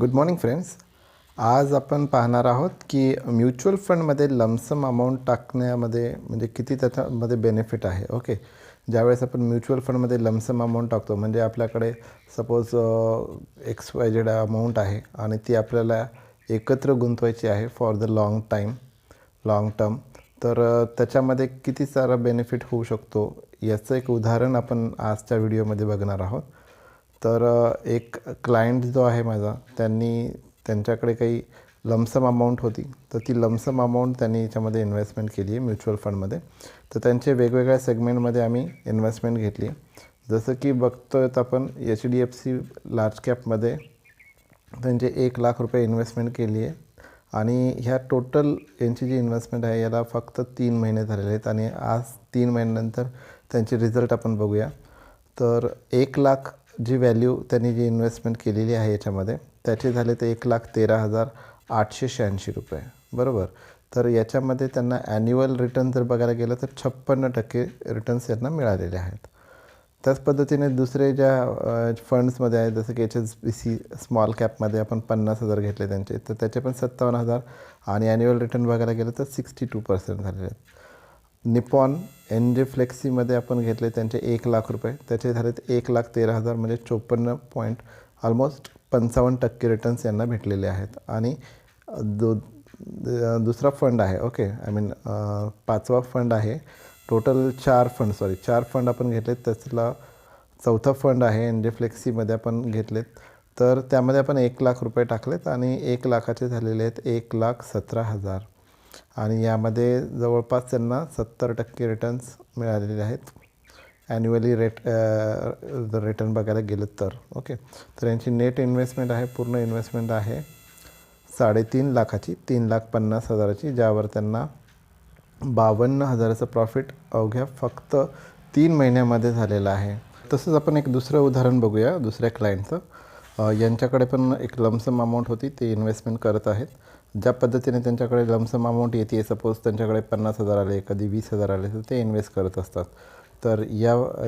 Good morning friends. आज आपण पाहणार आहोत की म्युच्युअल फंडमध्ये लमसम अमाऊंट टाकण्यामध्ये म्हणजे किती त्याच्यामध्ये बेनिफिट आहे. ओके, ज्यावेळेस आपण म्युच्युअल फंडमध्ये लमसम अमाऊंट टाकतो म्हणजे आपल्याकडे सपोज XYZ अमाऊंट आहे आणि ती आपल्याला एकत्र गुंतवायची आहे फॉर द लाँग टर्म. तर त्याच्यामध्ये किती सारा बेनिफिट होऊ शकतो याचं एक उदाहरण आपण आजच्या व्हिडिओमध्ये बघणार आहोत. तर एक क्लायंट जो आहे माझा, त्यांच्याकडे काही लमसम अमाऊंट होती, तर ती लमसम अमाऊंट त्यांनी याच्यामध्ये इन्व्हेस्टमेंट केली आहे म्युच्युअल फंडमध्ये. तर त्यांचे वेगवेगळ्या सेगमेंटमध्ये आम्ही इन्व्हेस्टमेंट घेतली. जसं की बघतोय आपण HDFC लार्ज कॅपमध्ये त्यांचे 1,00,000 रुपये इन्व्हेस्टमेंट केली आहे आणि ह्या टोटल यांची जी इन्व्हेस्टमेंट आहे याला फक्त 3 महिने झालेले आहेत आणि आज 3 महिन्यानंतर त्यांचे रिझल्ट आपण बघूया. तर 1,00,000 जी व्हॅल्यू त्यांनी जी इन्व्हेस्टमेंट केलेली आहे याच्यामध्ये त्याचे झाले ते 1,13,886 रुपये, बरोबर. तर याच्यामध्ये त्यांना ॲन्युअल रिटर्न जर बघायला गेलं तर 56% रिटर्न्स यांना मिळालेले आहेत. त्याच पद्धतीने दुसरे ज्या फंड्समध्ये आहेत जसं की HSBC स्मॉल कॅपमध्ये आपण 50,000 घेतले त्यांचे, तर त्याचे पण 57,000 आणि ॲन्युअल रिटर्न बघायला गेलं तर 62% झालेले आहेत. निपॉन NJ फ्लेक्सीमध्ये आपण घेतले त्यांचे 1,00,000 रुपये, त्याचे झाले 1,13,000 म्हणजे 54 पॉईंट ऑलमोस्ट 55% रिटर्न्स यांना भेटलेले आहेत. आणि दुसरा फंड आहे, ओके, आय मीन 5वा फंड आहे. टोटल 4 फंड आपण घेतलेत. त्यातला 4था फंड आहे NJ फ्लेक्सीमध्ये आपण घेतलेत. तर त्यामध्ये आपण 1,00,000 रुपये टाकलेत आणि 1,00,000चे झालेले आहेत 1,17,000 आणि यामध्ये जवळपास त्यांना 70% रिटर्न्स मिळालेले आहेत ॲन्युअली रिटर्न बघायला गेलं तर. ओके, तर यांची नेट इन्व्हेस्टमेंट आहे, पूर्ण इन्व्हेस्टमेंट आहे 3.5 लाखाची, 3,50,000ची, ज्यावर त्यांना 52,000चं प्रॉफिट अवघ्या फक्त 3 महिन्यामध्ये झालेलं आहे. तसंच आपण एक दुसरं उदाहरण बघूया दुसऱ्या क्लायंटचं. यांच्याकडे पण एक लमसम अमाऊंट होती, ते इन्व्हेस्टमेंट करत आहेत. ज्या पद्धतीने त्यांच्याकडे लमसम अमाऊंट येते, सपोज त्यांच्याकडे 50,000 आले, कधी 20,000 आले, तर ते इन्व्हेस्ट करत असतात. तर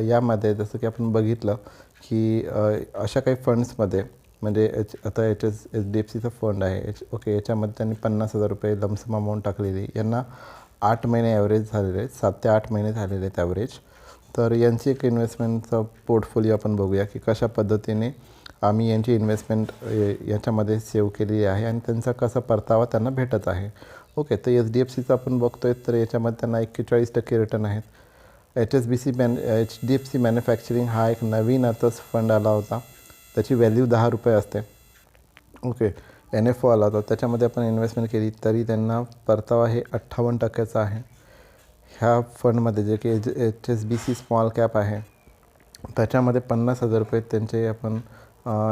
यामध्ये जसं की आपण बघितलं की अशा काही फंड्समध्ये म्हणजे आता HDFCचं फंड आहे, ओके, याच्यामध्ये त्यांनी 50,000 रुपये लमसम अमाऊंट टाकलेली. यांना 8 महिने ॲव्हरेज झालेले आहेत, 7 ते 8 महिने झालेले आहेत ॲव्हरेज. तर यांची एक इन्व्हेस्टमेंटचा पोर्टफोलिओ आपण बघूया की कशा पद्धतीने आम्ही यांची इन्व्हेस्टमेंट याच्यामध्ये सेव्ह केलेली आहे आणि त्यांचा कसा परतावा त्यांना भेटत आहे. ओके, तर HDFCचं आपण बघतो आहे, तर याच्यामध्ये त्यांना 41% रिटर्न आहेत. HDFC मॅन्युफॅक्चरिंग हा एक नवीन आताच फंड आला होता, त्याची व्हॅल्यू 10 रुपये असते. ओके, NFO आला होता, त्याच्यामध्ये आपण इन्व्हेस्टमेंट केली तरी त्यांना परतावा हे 58% आहे. ह्या फंडमध्ये जे की HSBC स्मॉल कॅप आहे त्याच्यामध्ये 50,000 रुपये त्यांचे आपण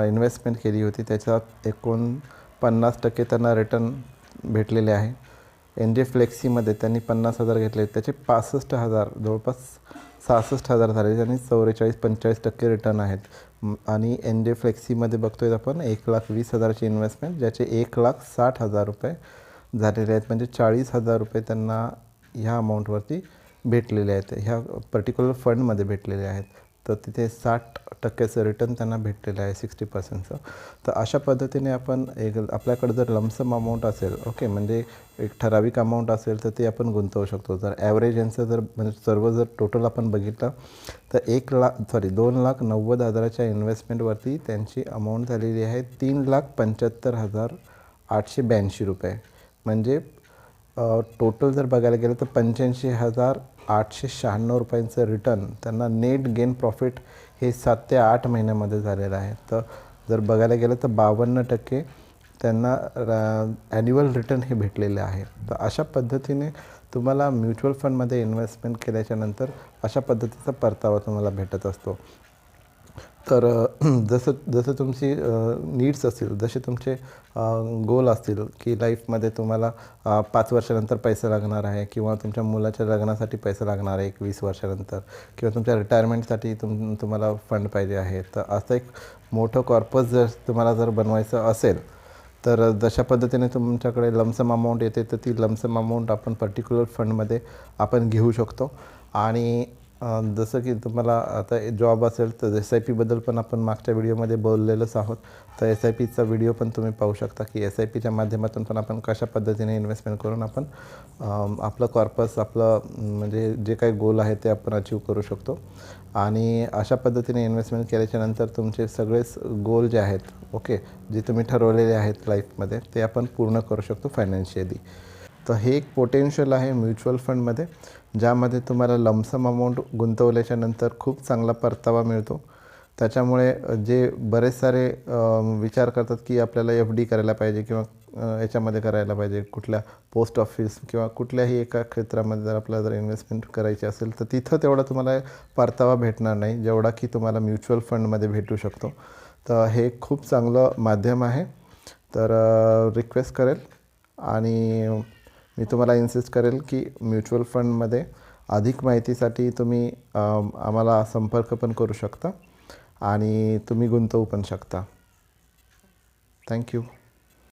इन्व्हेस्टमेंट केली होती, त्याच्यात 49% त्यांना रिटर्न भेटलेले आहे. NJ फ्लेक्सीमध्ये त्यांनी 50,000 घेतले, त्याचे 65,000 जवळपास 66,000 झाले आणि 45% रिटर्न आहेत. आणि NJ फ्लेक्सीमध्ये बघतोय आपण 1,20,000ची इन्व्हेस्टमेंट, ज्याचे 1,60,000 रुपये झालेले आहेत, म्हणजे 40,000 रुपये त्यांना ह्या अमाऊंटवरती भेटलेले आहेत, ह्या पर्टिक्युलर फंडमध्ये भेटलेले आहेत. तर तिथे 60%चं रिटर्न त्यांना भेटलेलं आहे, 60%चं. तर अशा पद्धतीने आपण आपल्याकडे जर लमसम अमाऊंट असेल, ओके, म्हणजे एक ठराविक अमाऊंट असेल तर ते आपण गुंतवू शकतो. जर ॲव्हरेज यांचं जर म्हणजे सर्व जर टोटल आपण बघितलं तर 2,90,000च्या इन्व्हेस्टमेंटवरती त्यांची अमाऊंट झालेली आहे 3,75,882 रुपये. म्हणजे टोटल जर बघायला गेलं तर 85,896 रुपयांचं रिटर्न त्यांना नेट गेन प्रॉफिट हे 7 ते 8 महिन्यामध्ये झालेलं आहे. तर जर बघायला गेलं तर 52% त्यांना ॲन्युअल रिटर्न हे भेटलेले आहे. तर अशा पद्धतीने तुम्हाला म्युच्युअल फंडमध्ये इन्व्हेस्टमेंट केल्याच्यानंतर अशा पद्धतीचा परतावा तुम्हाला भेटत असतो. तर जसं तुमची नीड्स असतील, जसे तुमचे गोल असतील की लाईफमध्ये तुम्हाला 5 वर्षानंतर पैसा लागणार आहे किंवा तुमच्या मुलाच्या लग्नासाठी पैसा लागणार आहे 20 वर्षानंतर किंवा तुमच्या रिटायरमेंटसाठी तुम्हाला फंड पाहिजे आहे, तर असं एक मोठं कॉर्पस जर तुम्हाला जर बनवायचं असेल तर जशा पद्धतीने तुमच्याकडे लमसम अमाऊंट येते तर ती लमसम अमाऊंट आपण पर्टिक्युलर फंडमध्ये आपण घेऊ शकतो. आणि जसं की तुम्हाला आता जॉब असेल तर SIPबद्दल पण आपण मागच्या व्हिडिओमध्ये बोललेलोच आहोत. तर SIPचा व्हिडिओ पण तुम्ही पाहू शकता की SIPच्या माध्यमातून पण आपण कशा पद्धतीने इन्व्हेस्टमेंट करून आपण आपलं कॉर्पस आपलं म्हणजे जे काही गोल आहे ते आपण अचीव करू शकतो. आणि अशा पद्धतीने इन्व्हेस्टमेंट केल्याच्यानंतर तुमचे सगळेच गोल जे आहेत ओके जे तुम्ही ठरवलेले आहेत लाईफमध्ये ते आपण पूर्ण करू शकतो फायनान्शियली. तर हे एक पोटेन्शियल आहे म्युच्युअल फंडमध्ये, ज्यामध्ये तुम्हाला लमसम अमाऊंट गुंतवल्याच्या नंतर खूप चांगला परतावा मिळतो. त्याच्यामुळे जे बरेच सारे विचार करतात की आपल्याला FD करायला पाहिजे किंवा याच्यामध्ये करायला पाहिजे, कुठल्या पोस्ट ऑफिस किंवा कुठल्याही एका क्षेत्रामध्ये जर आपल्याला जर इन्व्हेस्टमेंट करायची असेल तर तिथं तेवढा तुम्हाला परतावा भेटणार नाही जेवढा की तुम्हाला म्युच्युअल फंडमध्ये भेटू शकतो. तर हे खूप चांगलं माध्यम आहे. तर रिक्वेस्ट करेल आणि मी तुम्हाला इन्सिस्ट करेल की म्युच्युअल फंडमध्ये अधिक माहितीसाठी तुम्ही आम्हाला संपर्क पण करू शकता आणि तुम्ही गुंतवू पण शकता. थँक्यू.